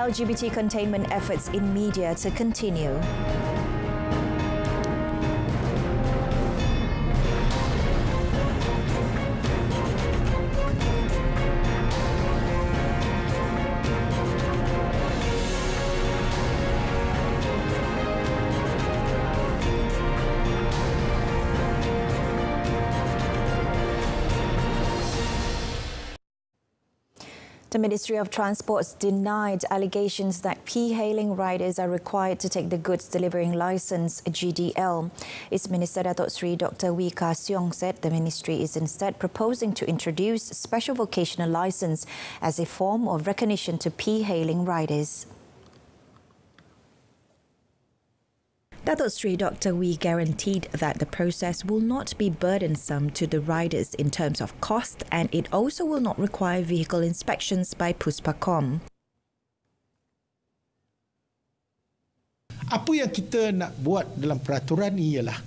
LGBT containment efforts in media to continue. The Ministry of Transport's denied allegations that P-hailing riders are required to take the Goods Delivering Licence (GDL). Its Minister Datuk Seri Dr. Wee Ka Siong said the ministry is instead proposing to introduce special vocational licence as a form of recognition to P-hailing riders. Datuk Seri Dr. Wee guaranteed that the process will not be burdensome to the riders in terms of cost, and it also will not require vehicle inspections by Puspakom. Apa yang kita nak buat dalam peraturan ini ialah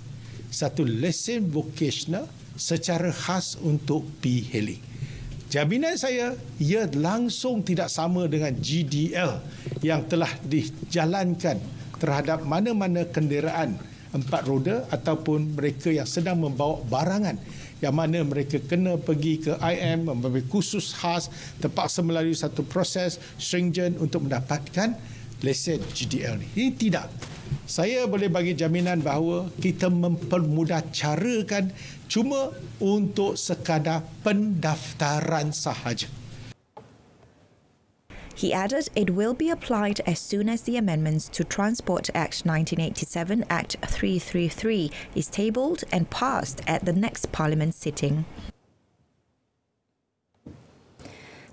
satu lesen vocational secara khas untuk P-hailing. Jaminan saya, ia langsung tidak sama dengan GDL yang telah dijalankan terhadap mana-mana kenderaan empat roda ataupun mereka yang sedang membawa barangan yang mana mereka kena pergi ke IM membawa khusus khas terpaksa melalui satu proses stringent untuk mendapatkan lesen GDL ni. Ini tidak. Saya boleh bagi jaminan bahawa kita mempermudah carakan cuma untuk sekadar pendaftaran sahaja. He added it will be applied as soon as the amendments to Transport Act 1987 Act 333 is tabled and passed at the next Parliament sitting.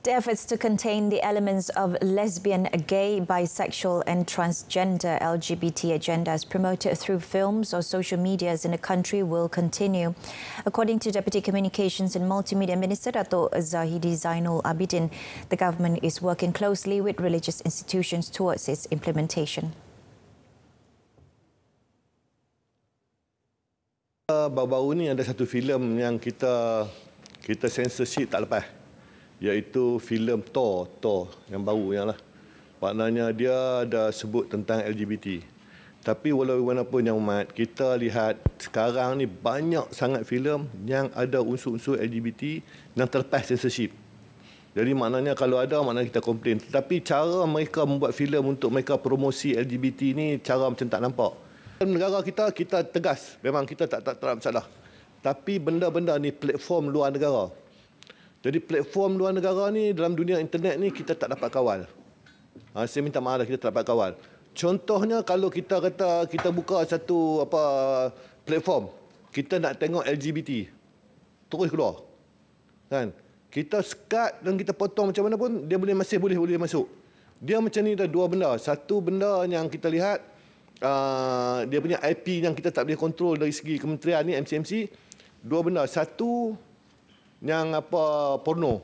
The efforts to contain the elements of lesbian, gay, bisexual and transgender LGBT agendas promoted through films or social medias in the country will continue. According to Deputy Communications and Multimedia Minister Datuk Zahidi Zainul Abidin, the government is working closely with religious institutions towards its implementation. Baru-baru ni ada satu filem yang kita censorship tak lepas, iaitu filem Thor yang baru yang lah. Maknanya dia ada sebut tentang LGBT. Tapi walaupun yang umat, kita lihat sekarang ni banyak sangat filem yang ada unsur-unsur LGBT yang terlepas censorship. Jadi maknanya kalau ada, maknanya kita komplain. Tetapi cara mereka membuat filem untuk mereka promosi LGBT ni, cara macam tak nampak. Negara kita tegas. Memang kita tak ada masalah. Tapi benda-benda ni platform luar negara. Jadi platform luar negara ni dalam dunia internet ni kita tak dapat kawal. Saya minta maaf kita tak dapat kawal. Contohnya kalau kita kata kita buka satu platform, kita nak tengok LGBT, terus keluar. Kan? Kita sekat dan kita potong macam mana pun dia masih boleh masuk. Dia macam ni ada dua benda. Satu benda yang kita lihat dia punya IP yang kita tak boleh kontrol dari segi kementerian ni MCMC. Dua benda. Satu yang porno.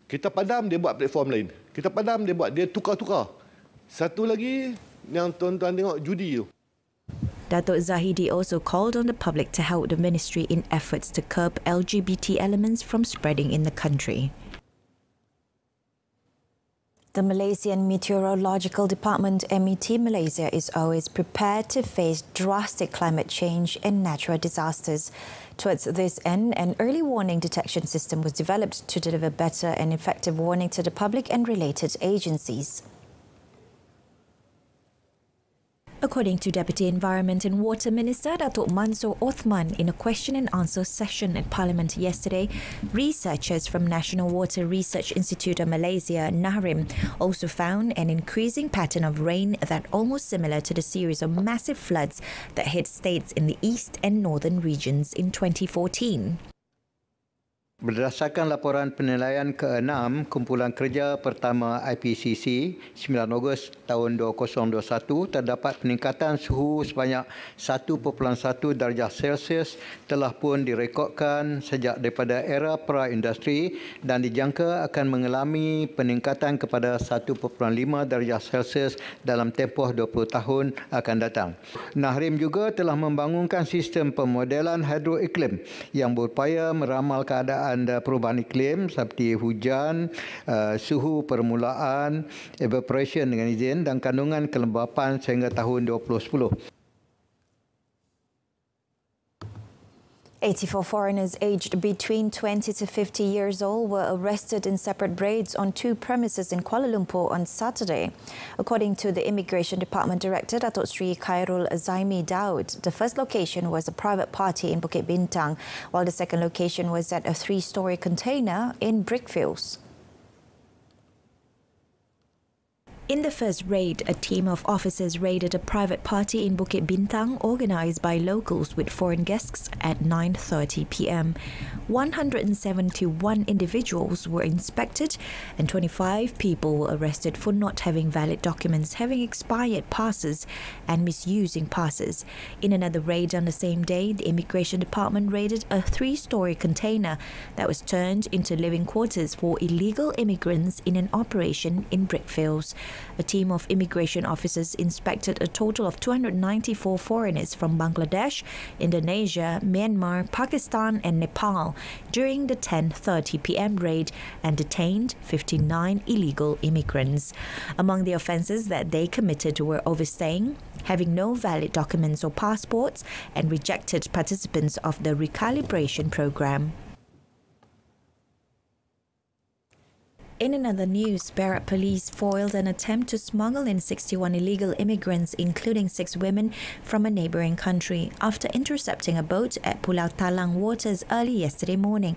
Kita padam, dia buat platform lain. Kita padam, dia tukar-tukar. Satu lagi yang tuan-tuan tengok judi tu. Datuk Zahidi also called on the public to help the ministry in efforts to curb LGBT elements from spreading in the country. The Malaysian Meteorological Department MET Malaysia is always prepared to face drastic climate change and natural disasters. Towards this end, an early warning detection system was developed to deliver better and effective warning to the public and related agencies. According to Deputy Environment and Water Minister Datuk Mansor Othman in a question and answer session at Parliament yesterday, researchers from National Water Research Institute of Malaysia, NAHRIM, also found an increasing pattern of rain that almost similar to the series of massive floods that hit states in the east and northern regions in 2014. Berdasarkan laporan penilaian ke-6 Kumpulan Kerja Pertama IPCC 9 Ogos tahun 2021, terdapat peningkatan suhu sebanyak 1.1 darjah Celsius telah pun direkodkan sejak daripada era pra-industri dan dijangka akan mengalami peningkatan kepada 1.5 darjah Celsius dalam tempoh 20 tahun akan datang. NAHRIM juga telah membangunkan sistem pemodelan hidroiklim yang berupaya meramal keadaan perubahan iklim seperti hujan, suhu permulaan, evaporation dengan izin dan kandungan kelembapan sehingga tahun 2010. 84 foreigners aged between 20 to 50 years old were arrested in separate raids on 2 premises in Kuala Lumpur on Saturday. According to the Immigration Department Director, Datuk Sri Khairul Azaimi Daud, the first location was a private party in Bukit Bintang, while the second location was at a 3-story container in Brickfields. In the first raid, a team of officers raided a private party in Bukit Bintang organised by locals with foreign guests at 9:30 p.m. 171 individuals were inspected and 25 people were arrested for not having valid documents, having expired passes and misusing passes. In another raid on the same day, the Immigration Department raided a 3-story container that was turned into living quarters for illegal immigrants in an operation in Brickfields. A team of immigration officers inspected a total of 294 foreigners from Bangladesh, Indonesia, Myanmar, Pakistan and Nepal during the 10:30 p.m. raid and detained 59 illegal immigrants. Among the offences that they committed were overstaying, having no valid documents or passports, and rejected participants of the recalibration program. In another news, Perak Police foiled an attempt to smuggle in 61 illegal immigrants, including 6 women, from a neighbouring country after intercepting a boat at Pulau Talang waters early yesterday morning.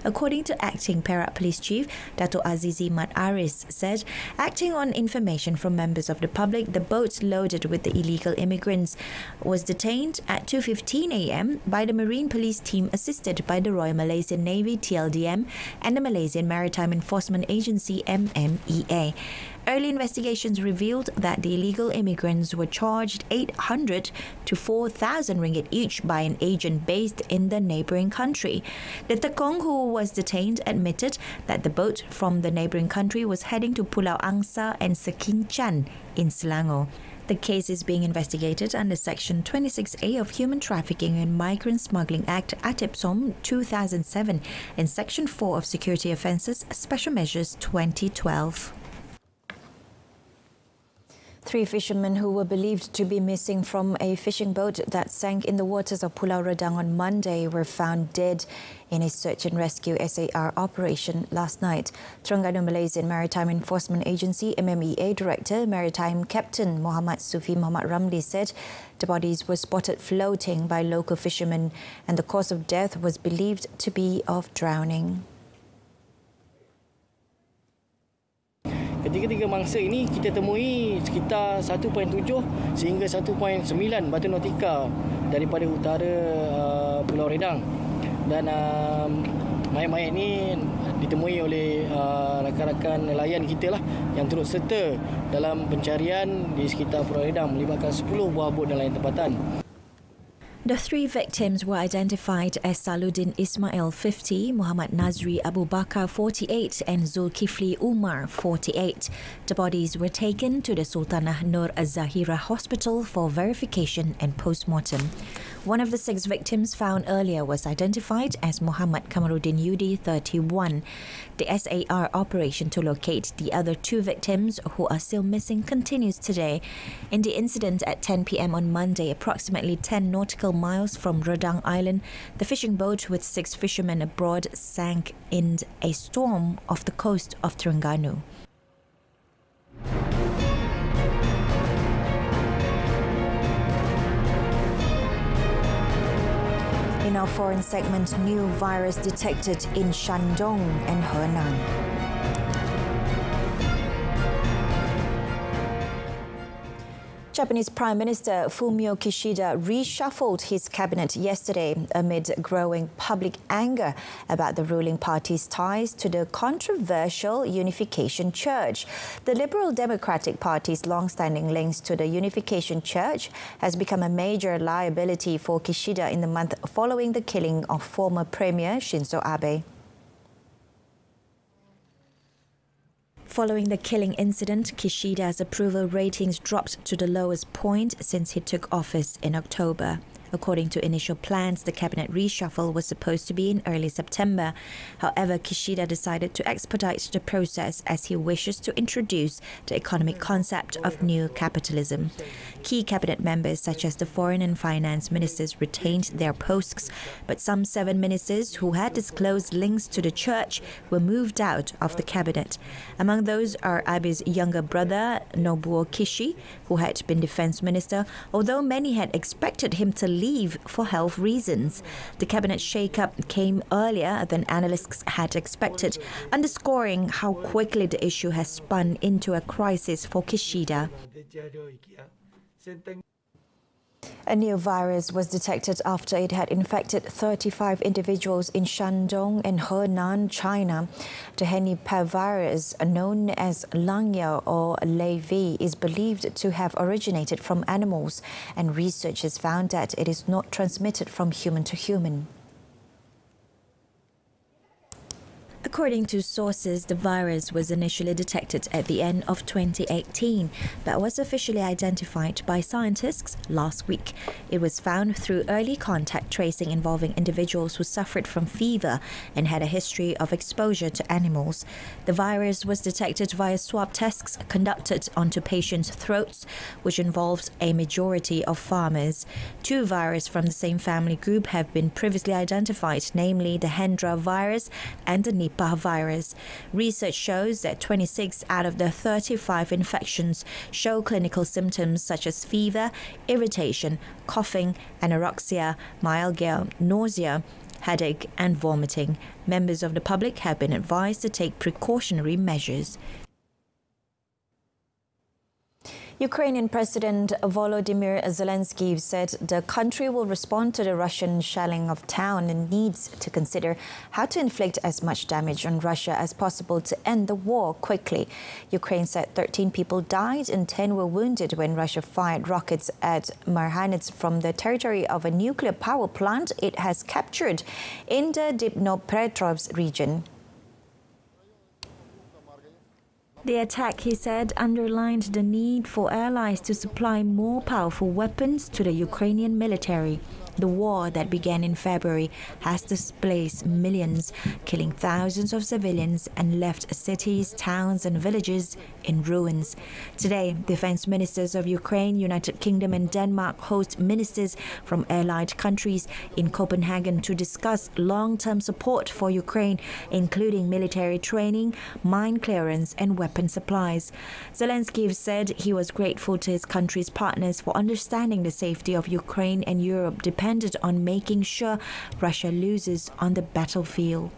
According to Acting Perak Police Chief, Dato' Azizi Mat Aris said, acting on information from members of the public, the boat loaded with the illegal immigrants was detained at 2:15 a.m. by the Marine Police team assisted by the Royal Malaysian Navy TLDM and the Malaysian Maritime Enforcement Agency MMEA. Early investigations revealed that the illegal immigrants were charged 800 to 4,000 ringgit each by an agent based in the neighbouring country. The Tekong who was detained admitted that the boat from the neighbouring country was heading to Pulau Angsa and Sekinchan in Selangor. The case is being investigated under Section 26A of Human Trafficking and Migrant Smuggling Act ATIPSOM 2007 and Section 4 of Security Offences Special Measures 2012. 3 fishermen who were believed to be missing from a fishing boat that sank in the waters of Pulau Redang on Monday were found dead in a search and rescue SAR operation last night. Terengganu Malaysian Maritime Enforcement Agency MMEA Director Maritime Captain Muhammad Sufi Muhammad Ramli said the bodies were spotted floating by local fishermen and the cause of death was believed to be of drowning. Ketiga-tiga mangsa ini kita temui sekitar 1.7 sehingga 1.9 batu nautika daripada utara Pulau Redang. Dan mayat-mayat ini ditemui oleh rakan-rakan nelayan kita lah yang turut serta dalam pencarian di sekitar Pulau Redang melibatkan 10 buah bot nelayan tempatan. The 3 victims were identified as Saluddin Ismail, 50, Muhammad Nazri Abu Bakar, 48, and Zulkifli Umar, 48. The bodies were taken to the Sultanah Nur Az-Zahira Hospital for verification and post-mortem. One of the 6 victims found earlier was identified as Muhammad Kamaruddin Yudi, 31. The SAR operation to locate the other 2 victims who are still missing continues today. In the incident at 10 p.m. on Monday, approximately 10 nautical miles from Redang Island, the fishing boat with 6 fishermen aboard sank in a storm off the coast of Terengganu. In our foreign segment, new virus detected in Shandong and Henan. Japanese Prime Minister Fumio Kishida reshuffled his cabinet yesterday amid growing public anger about the ruling party's ties to the controversial Unification Church. The Liberal Democratic Party's long-standing links to the Unification Church has become a major liability for Kishida in the month following the killing of former Premier Shinzo Abe. Following the killing incident, Kishida's approval ratings dropped to the lowest point since he took office in October. According to initial plans, the cabinet reshuffle was supposed to be in early September. However, Kishida decided to expedite the process as he wishes to introduce the economic concept of new capitalism. Key cabinet members such as the foreign and finance ministers retained their posts, but some 7 ministers who had disclosed links to the church were moved out of the cabinet. Among those are Abe's younger brother, Nobuo Kishi, who had been defense minister, although many had expected him to leave for health reasons. The cabinet shake-up came earlier than analysts had expected, underscoring how quickly the issue has spun into a crisis for Kishida. A new virus was detected after it had infected 35 individuals in Shandong and Henan, China. The Henipavirus virus, known as Langya or Lei is believed to have originated from animals, and researchers found that it is not transmitted from human to human. According to sources, the virus was initially detected at the end of 2018, but was officially identified by scientists last week. It was found through early contact tracing involving individuals who suffered from fever and had a history of exposure to animals. The virus was detected via swab tests conducted onto patients' throats, which involved a majority of farmers. 2 viruses from the same family group have been previously identified, namely the Hendra virus and the Nipah virus. Research shows that 26 out of the 35 infections show clinical symptoms such as fever, irritation, coughing, anorexia, myalgia, nausea, headache and vomiting. Members of the public have been advised to take precautionary measures. Ukrainian President Volodymyr Zelensky said the country will respond to the Russian shelling of town and needs to consider how to inflict as much damage on Russia as possible to end the war quickly. Ukraine said 13 people died and 10 were wounded when Russia fired rockets at Marhanets from the territory of a nuclear power plant it has captured in the Dnipropetrovsk region. The attack, he said, underlined the need for allies to supply more powerful weapons to the Ukrainian military. The war that began in February has displaced millions, killing thousands of civilians and left cities, towns and villages in ruins. Today, defense ministers of Ukraine, United Kingdom and Denmark host ministers from allied countries in Copenhagen to discuss long-term support for Ukraine, including military training, mine clearance and weapon supplies. Zelensky said he was grateful to his country's partners for understanding the safety of Ukraine and Europe depended on making sure Russia loses on the battlefield.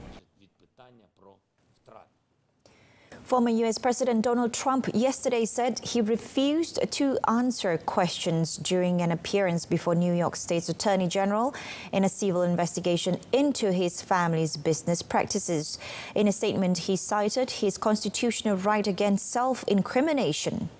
Former U.S. President Donald Trump yesterday said he refused to answer questions during an appearance before New York State's Attorney General in a civil investigation into his family's business practices. In a statement, he cited his constitutional right against self-incrimination.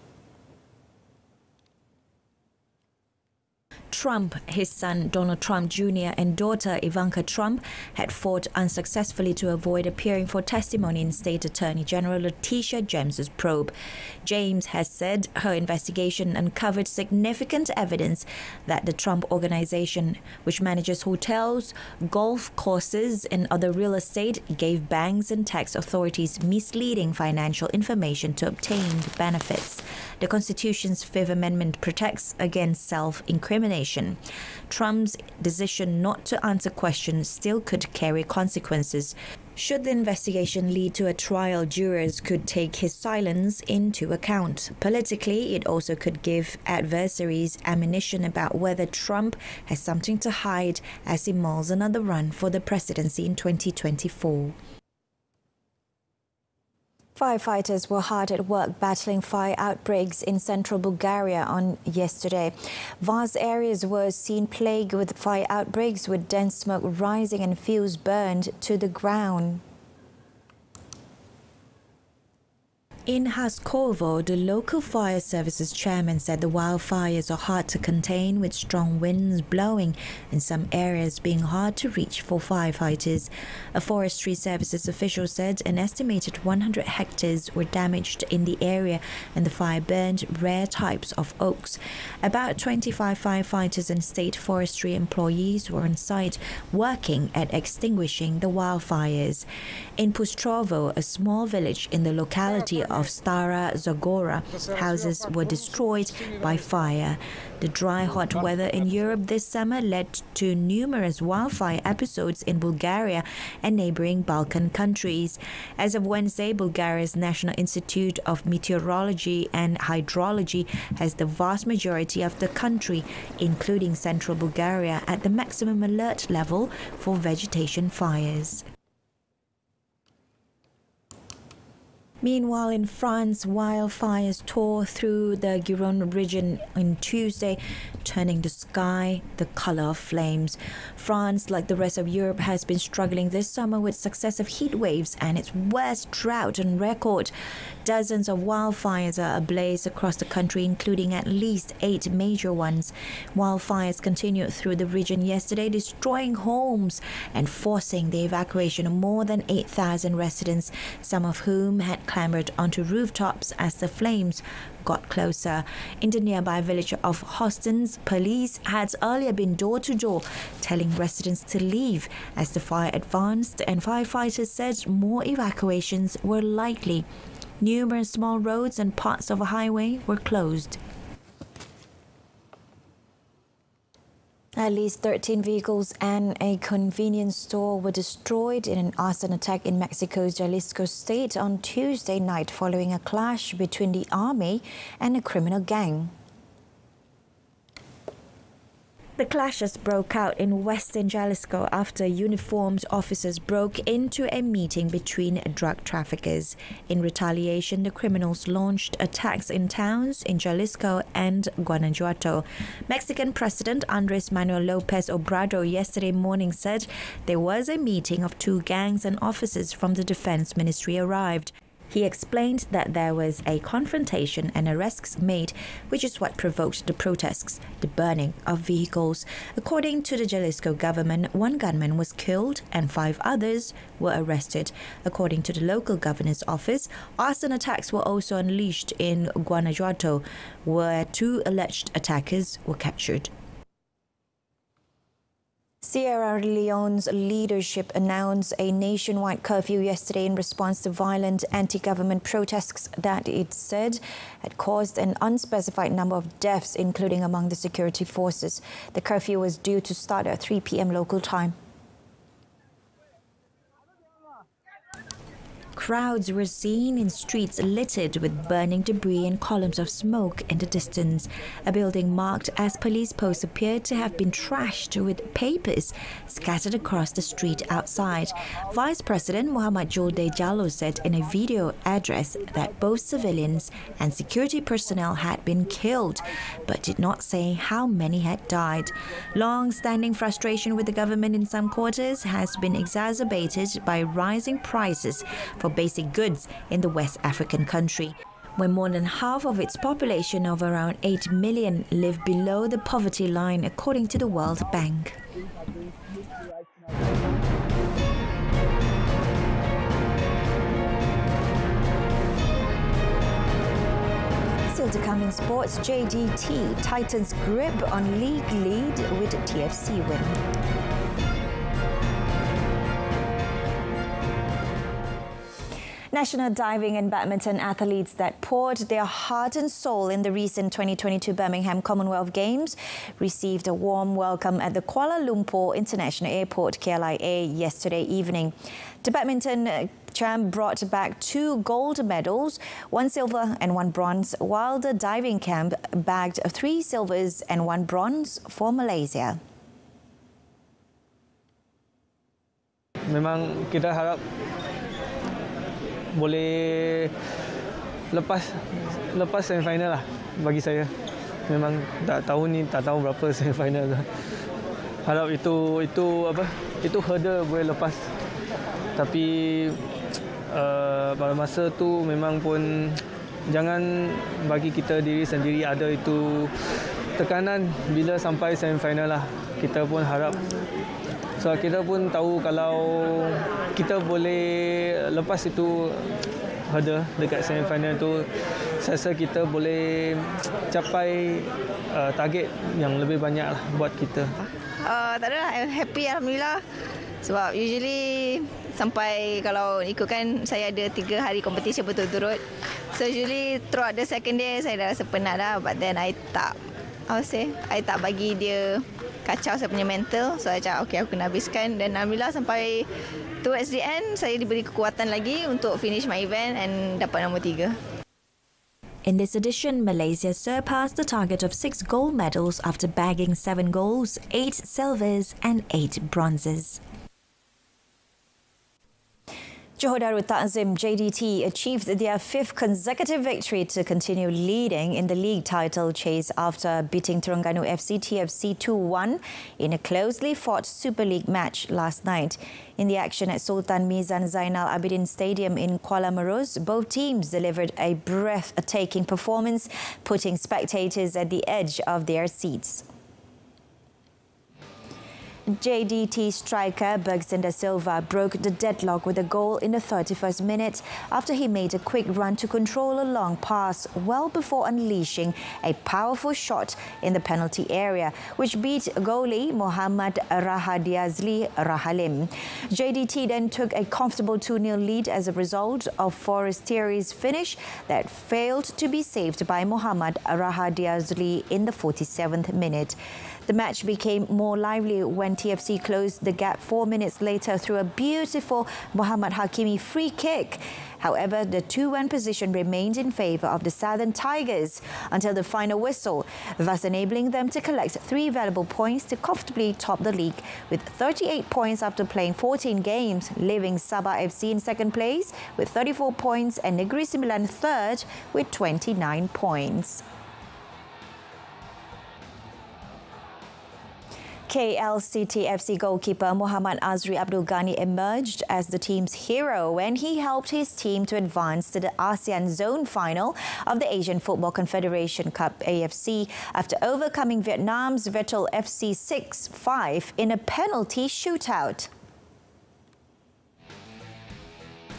Trump, his son Donald Trump Jr. and daughter Ivanka Trump had fought unsuccessfully to avoid appearing for testimony in State Attorney General Letitia James's probe. James has said her investigation uncovered significant evidence that the Trump Organization, which manages hotels, golf courses and other real estate, gave banks and tax authorities misleading financial information to obtain benefits. The Constitution's Fifth Amendment protects against self-incrimination. Trump's decision not to answer questions still could carry consequences. Should the investigation lead to a trial, jurors could take his silence into account. Politically, it also could give adversaries ammunition about whether Trump has something to hide as he mulls another run for the presidency in 2024. Firefighters were hard at work battling fire outbreaks in central Bulgaria on yesterday. Vast areas were seen plagued with fire outbreaks, with dense smoke rising and fuels burned to the ground. In Haskovo, the local fire services chairman said the wildfires are hard to contain with strong winds blowing and some areas being hard to reach for firefighters. A forestry services official said an estimated 100 hectares were damaged in the area and the fire burned rare types of oaks. About 25 firefighters and state forestry employees were on site working at extinguishing the wildfires. In Pustrovo, a small village in the locality of Stara Zagora, houses were destroyed by fire. The dry, hot weather in Europe this summer led to numerous wildfire episodes in Bulgaria and neighboring Balkan countries. As of Wednesday, Bulgaria's National Institute of Meteorology and Hydrology has the vast majority of the country, including central Bulgaria, at the maximum alert level for vegetation fires. Meanwhile, in France, wildfires tore through the Gironde region on Tuesday, turning the sky the color of flames. France, like the rest of Europe, has been struggling this summer with successive heat waves and its worst drought on record. Dozens of wildfires are ablaze across the country, including at least 8 major ones. Wildfires continued through the region yesterday, destroying homes and forcing the evacuation of more than 8,000 residents, some of whom had clambered onto rooftops as the flames got closer. In the nearby village of Hostens, police had earlier been door-to-door telling residents to leave as the fire advanced, and firefighters said more evacuations were likely. Numerous small roads and parts of a highway were closed. At least 13 vehicles and a convenience store were destroyed in an arson attack in Mexico's Jalisco state on Tuesday night following a clash between the army and a criminal gang. The clashes broke out in western Jalisco after uniformed officers broke into a meeting between drug traffickers. In retaliation, the criminals launched attacks in towns in Jalisco and Guanajuato. Mexican President Andrés Manuel López Obrador yesterday morning said there was a meeting of 2 gangs and officers from the Defense Ministry arrived. He explained that there was a confrontation and arrests made, which is what provoked the protests, the burning of vehicles. According to the Jalisco government, 1 gunman was killed and 5 others were arrested. According to the local governor's office, arson attacks were also unleashed in Guanajuato, where 2 alleged attackers were captured. Sierra Leone's leadership announced a nationwide curfew yesterday in response to violent anti-government protests that it said had caused an unspecified number of deaths, including among the security forces. The curfew was due to start at 3 p.m. local time. Crowds were seen in streets littered with burning debris and columns of smoke in the distance. A building marked as police posts appeared to have been trashed with papers scattered across the street outside. Vice President Muhammad Julde Jallo said in a video address that both civilians and security personnel had been killed, but did not say how many had died. Long-standing frustration with the government in some quarters has been exacerbated by rising prices for basic goods in the West African country, where more than half of its population of around 8 million live below the poverty line, according to the World Bank. Still to come in sports, JDT tightens grip on league lead with TFC win. National diving and badminton athletes that poured their heart and soul in the recent 2022 Birmingham Commonwealth Games received a warm welcome at the Kuala Lumpur International Airport, KLIA, yesterday evening. The badminton champ brought back 2 gold medals, 1 silver and 1 bronze, while the diving camp bagged 3 silvers and 1 bronze for Malaysia. Memang kita harap boleh lepas semifinal lah bagi saya. Memang tak tahu berapa semifinal lah. Harap itu hurdle boleh lepas. Tapi pada masa tu memang pun jangan bagi kita diri sendiri ada itu tekanan bila sampai semifinal lah. Kita pun harap, so kita pun tahu kalau kita boleh lepas itu hurdle dekat semifinal tu, saya rasa kita boleh capai target yang lebih banyak lah buat kita. Tak adalah, I'm happy alhamdulillah. Sebab usually sampai kalau ikutkan saya ada 3 hari competition berturut-turut. So usually throughout the second day saya dah rasa penat dah, but then I tak bagi dia kacau saya punya mental. So saya cakap okay, aku kena habiskan, dan alhamdulillah sampai towards the end saya diberi kekuatan lagi untuk finish my event and dapat nombor 3. In this edition, Malaysia surpassed the target of 6 gold medals after bagging 7 golds, 8 silvers and 8 bronzes. Johor Darul Ta'zim JDT achieved their 5th consecutive victory to continue leading in the league title chase after beating Terengganu FC TFC 2-1 in a closely fought Super League match last night. In the action at Sultan Mizan Zainal Abidin Stadium in Kuala Meruz, both teams delivered a breathtaking performance, putting spectators at the edge of their seats. JDT striker Bergson da Silva broke the deadlock with a goal in the 31st minute after he made a quick run to control a long pass well before unleashing a powerful shot in the penalty area, which beat goalie Muhammad Rahadiazli Rahalim. JDT then took a comfortable 2-0 lead as a result of Forestieri's finish that failed to be saved by Muhammad Rahadiazli in the 47th minute. The match became more lively when TFC closed the gap 4 minutes later through a beautiful Muhammad Hakimi free kick. However, the 2-1 position remained in favour of the Southern Tigers until the final whistle, thus enabling them to collect 3 valuable points to comfortably top the league with 38 points after playing 14 games, leaving Sabah FC in second place with 34 points and Negeri Sembilan third with 29 points. KLCT-FC goalkeeper Muhammad Azri Abdul Ghani emerged as the team's hero when he helped his team to advance to the ASEAN Zone final of the Asian Football Confederation Cup AFC after overcoming Vietnam's Viettel FC 6-5 in a penalty shootout.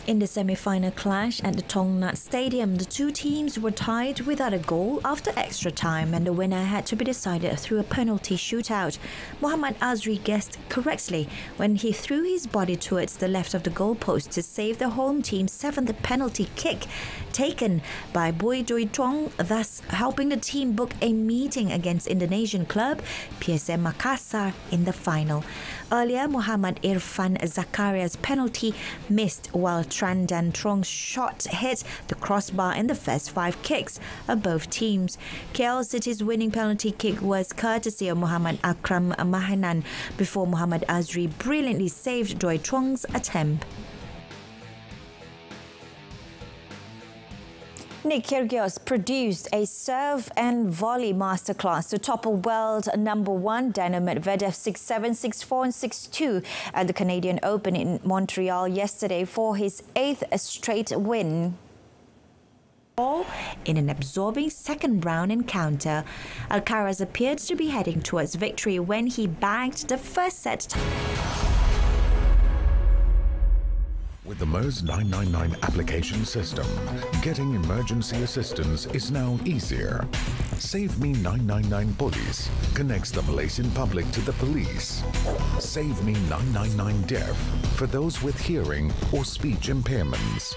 In the semi-final clash at the Tong Nhat Stadium, the two teams were tied without a goal after extra time, and the winner had to be decided through a penalty shootout. Muhammad Azri guessed correctly when he threw his body towards the left of the goalpost to save the home team's 7th penalty kick taken by Boy Doi Tuong, thus helping the team book a meeting against Indonesian club PSM Makassar in the final. Earlier, Muhammad Irfan Zakaria's penalty missed while Tran Dan Trong's shot hit the crossbar in the first 5 kicks of both teams. KL City's winning penalty kick was courtesy of Muhammad Akram Mahanan before Muhammad Azri brilliantly saved Doi Truong's attempt. Nick Kyrgios produced a serve and volley masterclass to topple world number 1 Daniil Medvedev 6-7, 6-4 and 6-2 at the Canadian Open in Montreal yesterday for his 8th straight win. All in an absorbing second round encounter. Alcaraz appeared to be heading towards victory when he bagged the first set. With the MERS 999 application system, getting emergency assistance is now easier. Save Me 999 Police connects the Malaysian public to the police. Save Me 999 Deaf for those with hearing or speech impairments.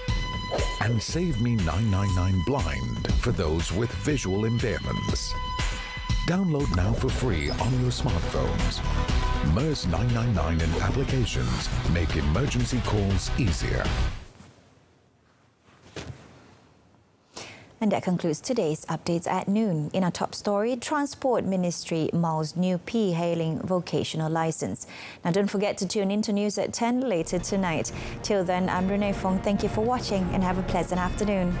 And Save Me 999 Blind for those with visual impairments. Download now for free on your smartphones. MERS 999 and applications make emergency calls easier. And that concludes today's updates at noon. In our top story, Transport Ministry mulls new P-hailing vocational license. Now don't forget to tune in to news at 10 later tonight. Till then, I'm Renee Fong. Thank you for watching and have a pleasant afternoon.